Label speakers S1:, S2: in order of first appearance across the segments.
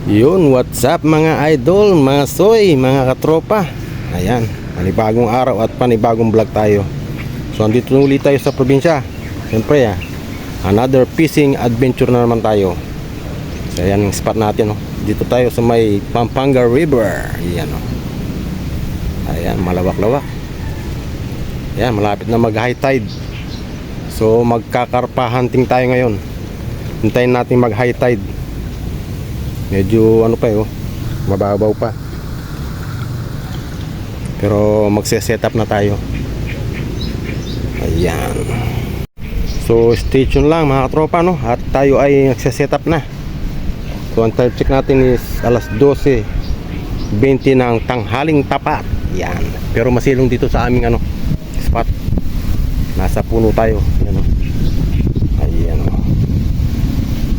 S1: Yun, what's up mga idol, mga soy, mga katropa. Ayan, panibagong araw at panibagong vlog tayo. So andito ulit tayo sa probinsya. Siyempre another fishing adventure na naman tayo. So ayan yung spot natin Dito tayo sa may Pampanga River. Ayan Ayan, malawak-lawak. Ayan, malapit na mag high tide. So magkakarpa hunting tayo ngayon. Hintayin natin mag high tide. Medyo mababaw pa. Pero magse-set up na tayo. Ayan. So stay tuned lang mga katropa at tayo ay nagse-set up na. So ang time check natin is alas 12:20 ng tanghaling tapat. Yan. Pero masilong dito sa aming spot. Nasa puno tayo. Ayan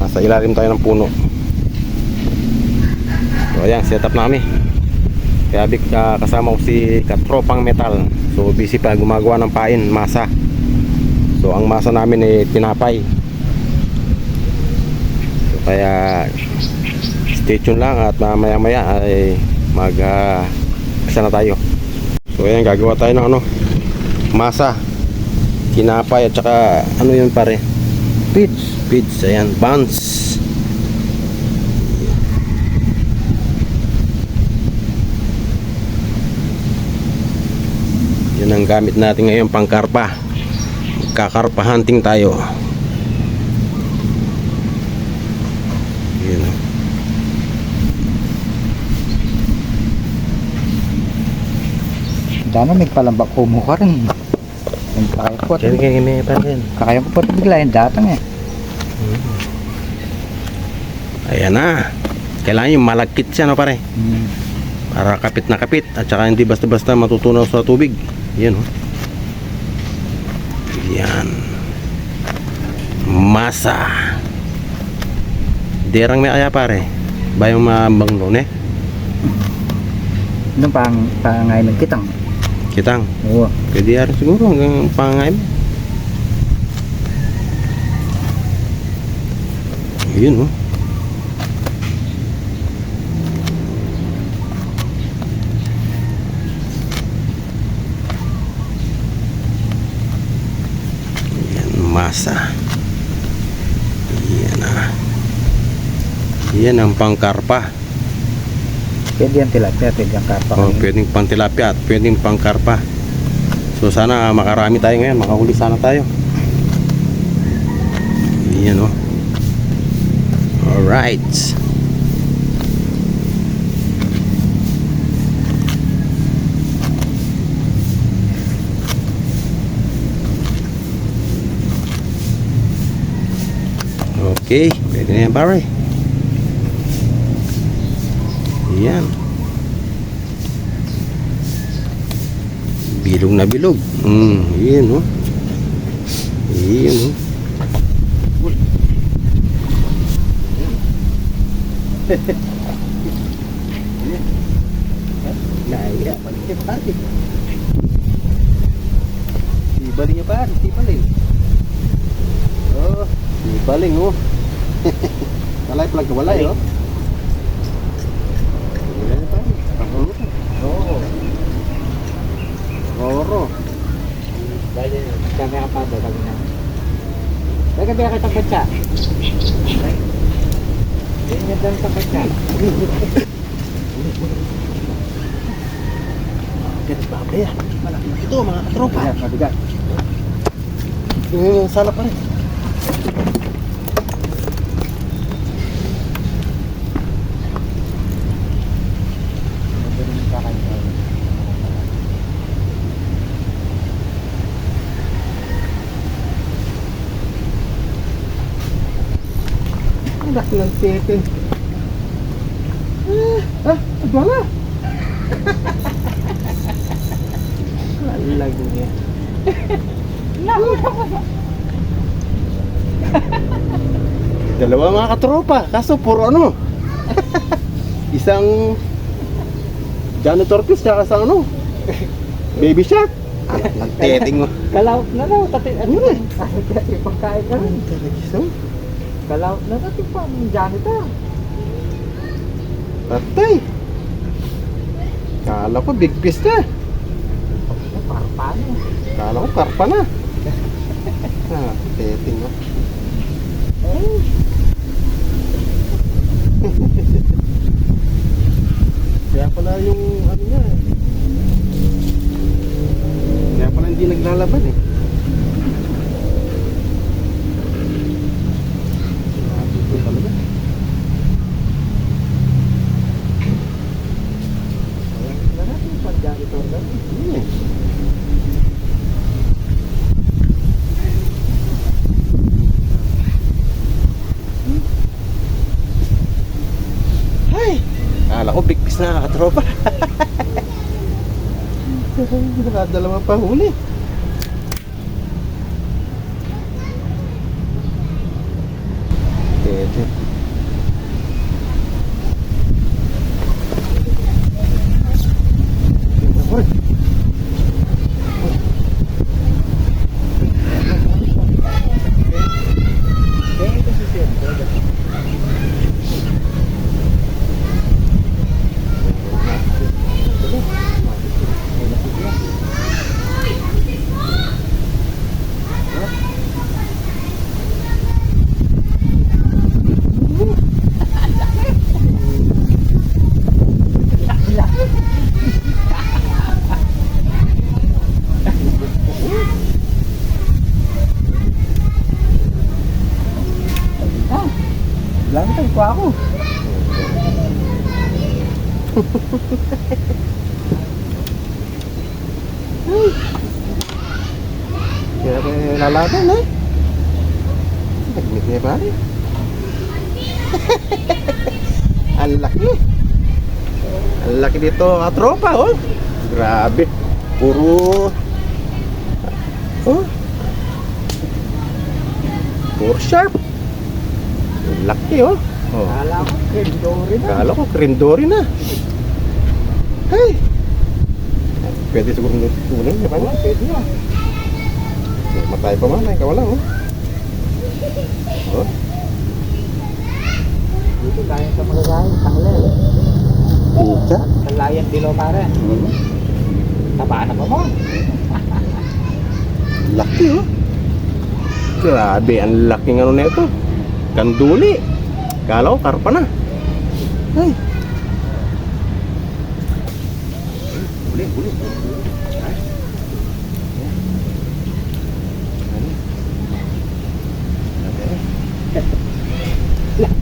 S1: Nasa ilalim tayo ng puno. So ayan, set up namin. Kaya kasama ko si Katropang Metal. So busy pa gumagawa ng pain, masa. So ang masa namin ay tinapay. So kaya stay tuned lang at maya maya ay isa na tayo. So ayan, gagawa tayo ng masa, tinapay at saka yun pare, pids, ayan, buns. Yun ang gamit natin ngayon pang karpa. Kakarpa hunting tayo. Yun
S2: Dano may palambak kumo ka rin. Kaya ko kaya ko pa bigla yung datang
S1: Ayan na. Kailangan yung malagkit siya pare. Para kapit na kapit at saka hindi basta-basta matutunaw sa tubig. Yan Yan. Masa. Derang may kaya pare. Bayang mabanglo
S2: Anong pangay ng kitang?
S1: Kitang.
S2: Oo.
S1: Pwede yan siguro hanggang pangay. Yun masa. Yan ang pangkarpa.
S2: Pwede yung tilapia, pwede yung karpa.
S1: Pwedeng pang tilapia at pwedeng pang karpa. So sana makarami tayo ngayon, makahuli sana tayo. Yan Alright. Okay, pwede na yan pare. Yan. Bilog na bilog. Yan Yan
S2: Naya, balik niya pare.
S1: Ibaling niya pare, ibaling. Ibaling Walay pala walay Oro.
S2: Dahil kami ka pa doon kami na. Dahil kami ka tapatsa. Dahil niya doon tapatsa.
S1: Ganit ba kaya? Malaki ito mga tropa.
S2: Mabigat.
S1: Sala pa rin.
S2: Laki ng tete. Wala. Lago niya.
S1: Dalawa mga katropa, kaso puro isang janitor piece tsaka isang baby shark. Nagteting
S2: Kalawak na daw. Pagkain ka rin. Kalawak na natin pa. Janita.
S1: Tatay. Kala ko big fish na.
S2: Parpano.
S1: Kala ko karpa na. Teting no. Kaya pala yung ano niya eh. Kaya pala hindi naglalaban eh. Ito talaga.
S2: Wala natin yung pag-janitor doon.
S1: Hmm. Ay! Kala ko big fish na katropa. Nakadalawa pa huli. Tete.
S2: Kaya ito si Sim. Lantan ko ako.
S1: Kaya lalaban eh. Nagmit niya pare. Ang laki. Ang laki dito katropa oh. Grabe. Puro oh. Puro sharp. Ang laki oh. Oh.
S2: Kala ko, Kendori na.
S1: Kala ko krindori na. Hey. Pwede siguro kunin niya pa niya.
S2: Pwede na.
S1: Matay pa man, ay kawalan oh. Oh.
S2: Dito tayo sa magagaling. Tanglel.
S1: Pucha.
S2: Kalayan below pare. Tabaan ako mo.
S1: Laki oh. Grabe, ang laking ano nito. Kanduli. Kala ko karpa na. Ay. Huli. Ay.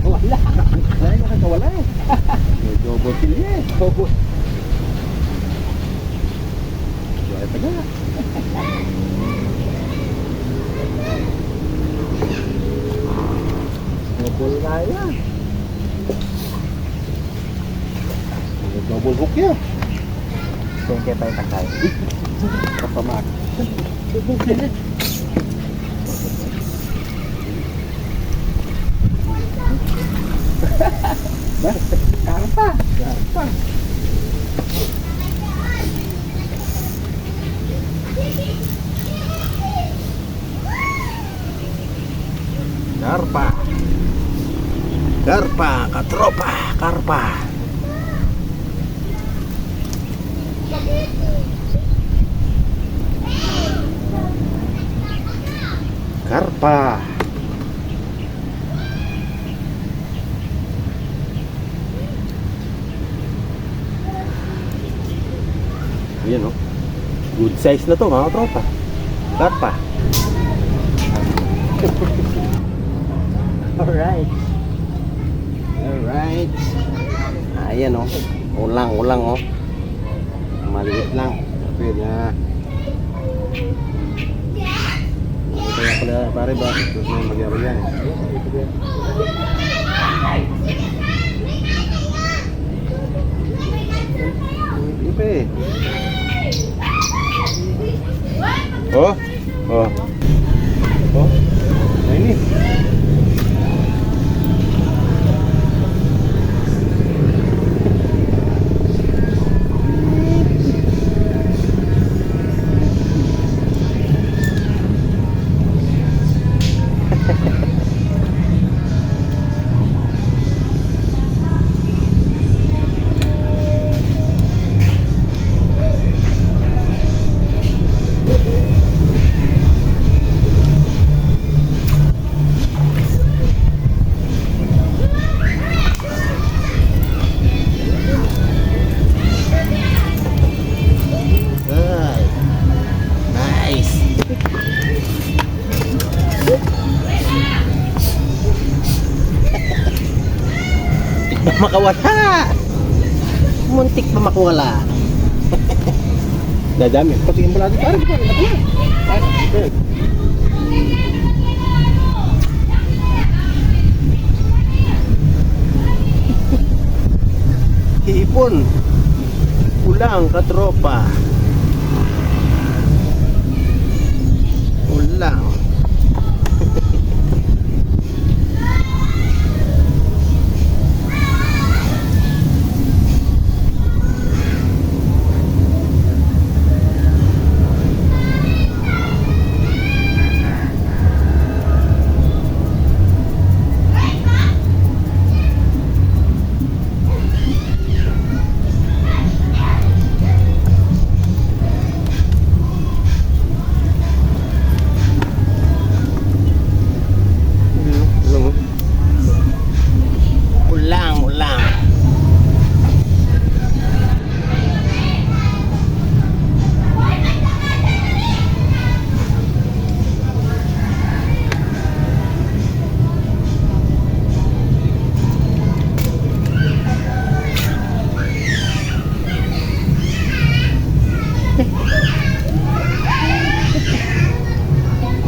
S2: Wala.
S1: Ay, nakakawala eh. Medyo botil eh. Ay, taga.
S2: Double na yan.
S1: Double hook yan.
S2: Sengke tayo takay.
S1: Kapamak.
S2: Karpa.
S1: Karpa, katropa, karpa. Karpa. Ayan oh. Good size na to mga tropa. Karpa.
S2: Alright.
S1: Alright. Ayan oh. Ulang oh. Maliit lang. Pwede na. Ito nga pala pare ba? Ito na yung magyabag yan eh. Ipe. Oh. Nah ini. Makawala. Muntik pa makawala. Dadami. Patingin mo lang dito. Hipon. Ulang katropa. Ulang. Ulang, ulang.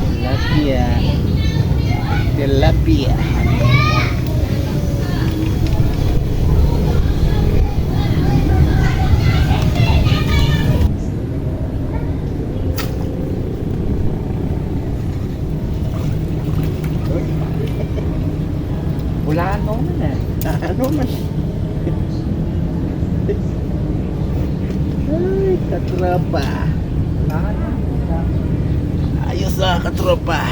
S1: Tilapia. Tilapia.
S2: Wala mo na.
S1: Ano man? Ay, katropa.
S2: Wala na.
S1: Ayos na, katropa.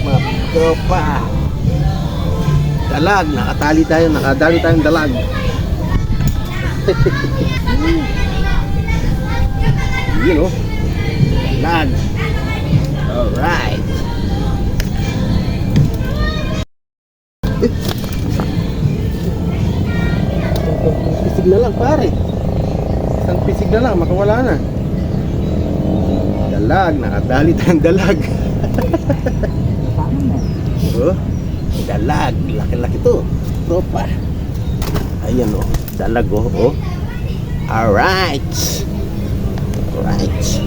S1: Mga tropa. Dalag, nakadali tayong dalag. Yun oh. Dalag. Alright. Pisig na lang pare. Isang pisig na lang, makawala na. Dalag, nakadali tayong dalag.
S2: Paano mo?
S1: Oh, dalag, laki-laki to, tropa. Ayan oh, dalag oh, oh. Alright. Alright.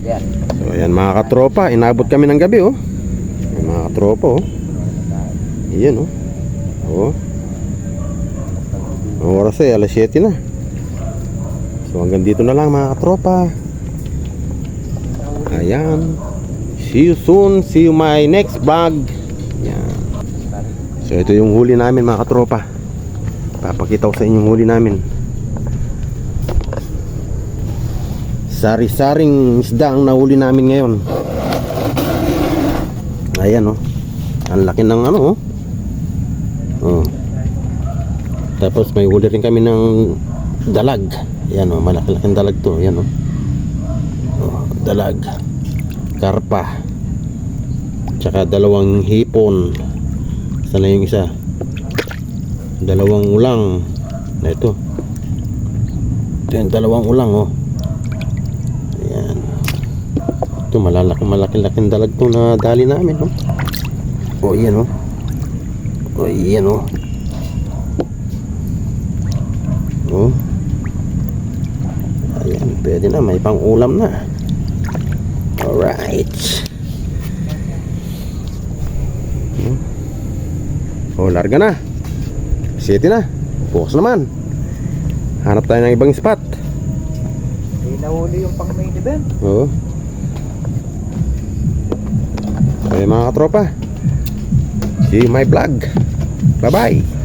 S2: Yan.
S1: So ayan mga katropa, inabot kami ng gabi oh. Ayan, mga katropa oh. Ayan oh. Oh. Ang oras ay alas 7 na. So hanggang dito na lang mga katropa. Ayan. See you soon. See you my next vlog. Yan. So ito yung huli namin mga katropa. Papakita ko sa inyo yung huli namin. Sari-saring isda ang nahuli namin ngayon. Ayan oh. Ang laki ng ano oh. Oh. Tapos may huli rin kami ng dalag. Ayan oh, malaki-laking dalag to. Ayan oh. Oh, dalag. Karpa. Tsaka dalawang hipon. Sana yung isa. Dalawang ulang. Na ito. Ito yung dalawang ulang oh. Ayan. Ito malaki-laking dalag to na dali namin oh. Oh yan oh. Oh yan oh. Oh. Ayan, pwede na, may pang ulam na. Alright. Oh, larga na. 7 na. Bukas naman. Hanap tayo ng ibang spot.
S2: Hindi nahuli yung pang main event.
S1: Oo. Okay mga katropa, see you my vlog. Bye bye.